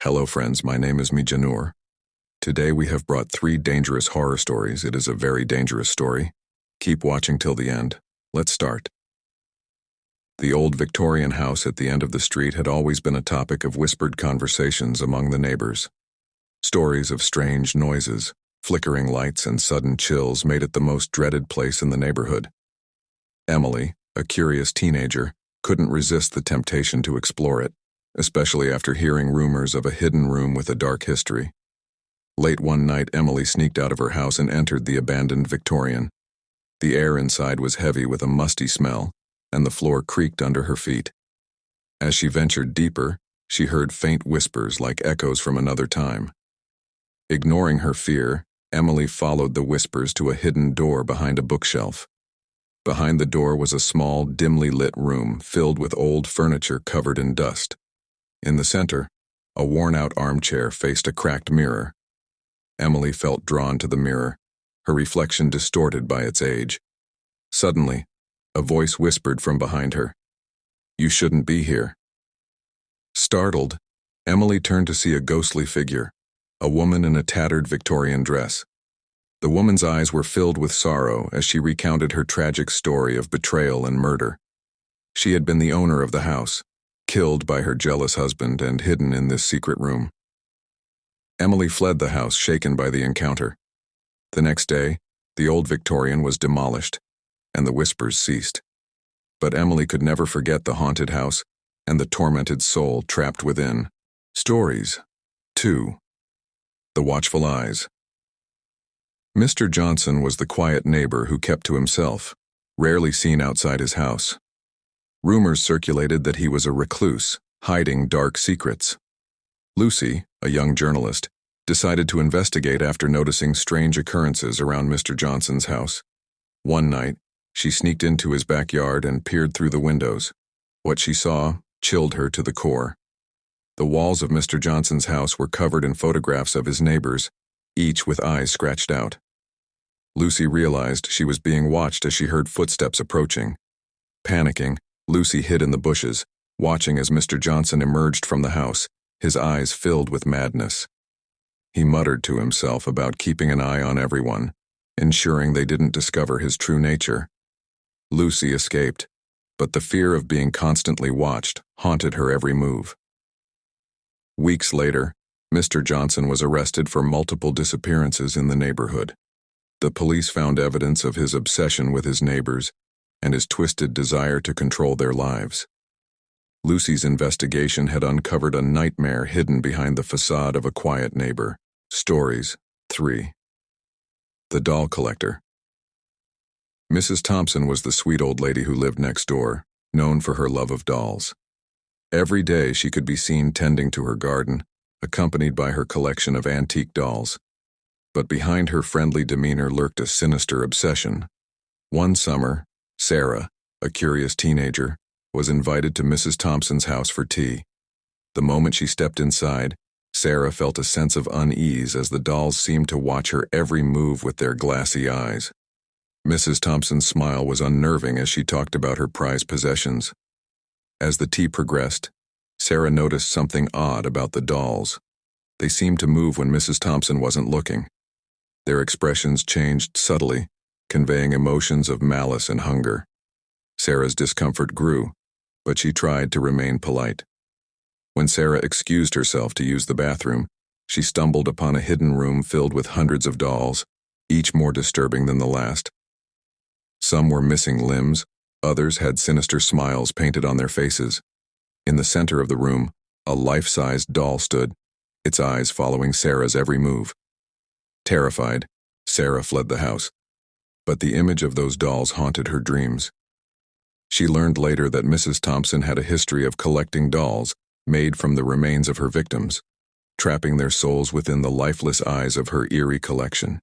Hello friends, my name is Mijanur. Today we have brought 3 dangerous horror stories. It is a very dangerous story. Keep watching till the end. Let's start. The old Victorian house at the end of the street had always been a topic of whispered conversations among the neighbors. Stories of strange noises, flickering lights, and sudden chills made it the most dreaded place in the neighborhood. Emily, a curious teenager, couldn't resist the temptation to explore it, especially after hearing rumors of a hidden room with a dark history. Late one night, Emily sneaked out of her house and entered the abandoned Victorian. The air inside was heavy with a musty smell, and the floor creaked under her feet. As she ventured deeper, she heard faint whispers like echoes from another time. Ignoring her fear, Emily followed the whispers to a hidden door behind a bookshelf. Behind the door was a small, dimly lit room filled with old furniture covered in dust. In the center, a worn-out armchair faced a cracked mirror. Emily felt drawn to the mirror, her reflection distorted by its age. Suddenly, a voice whispered from behind her, "You shouldn't be here." Startled, Emily turned to see a ghostly figure, a woman in a tattered Victorian dress. The woman's eyes were filled with sorrow as she recounted her tragic story of betrayal and murder. She had been the owner of the house, killed by her jealous husband and hidden in this secret room. Emily fled the house, shaken by the encounter. The next day, the old Victorian was demolished, and the whispers ceased. But Emily could never forget the haunted house and the tormented soul trapped within. Stories 2. The Watchful Eyes. Mr. Johnson was the quiet neighbor who kept to himself, rarely seen outside his house. Rumors circulated that he was a recluse, hiding dark secrets. Lucy, a young journalist, decided to investigate after noticing strange occurrences around Mr. Johnson's house. One night, she sneaked into his backyard and peered through the windows. What she saw chilled her to the core. The walls of Mr. Johnson's house were covered in photographs of his neighbors, each with eyes scratched out. Lucy realized she was being watched as she heard footsteps approaching. Panicking, Lucy hid in the bushes, watching as Mr. Johnson emerged from the house, his eyes filled with madness. He muttered to himself about keeping an eye on everyone, ensuring they didn't discover his true nature. Lucy escaped, but the fear of being constantly watched haunted her every move. Weeks later, Mr. Johnson was arrested for multiple disappearances in the neighborhood. The police found evidence of his obsession with his neighbors and his twisted desire to control their lives. Lucy's investigation had uncovered a nightmare hidden behind the facade of a quiet neighbor. Stories 3. The Doll Collector. Mrs. Thompson was the sweet old lady who lived next door, known for her love of dolls. Every day she could be seen tending to her garden, accompanied by her collection of antique dolls. But behind her friendly demeanor lurked a sinister obsession. One summer, Sarah, a curious teenager, was invited to Mrs. Thompson's house for tea. The moment she stepped inside, Sarah felt a sense of unease as the dolls seemed to watch her every move with their glassy eyes. Mrs. Thompson's smile was unnerving as she talked about her prized possessions. As the tea progressed, Sarah noticed something odd about the dolls. They seemed to move when Mrs. Thompson wasn't looking. Their expressions changed subtly, conveying emotions of malice and hunger. Sarah's discomfort grew, but she tried to remain polite. When Sarah excused herself to use the bathroom, she stumbled upon a hidden room filled with hundreds of dolls, each more disturbing than the last. Some were missing limbs, others had sinister smiles painted on their faces. In the center of the room, a life-sized doll stood, its eyes following Sarah's every move. Terrified, Sarah fled the house, but the image of those dolls haunted her dreams. She learned later that Mrs. Thompson had a history of collecting dolls made from the remains of her victims, trapping their souls within the lifeless eyes of her eerie collection.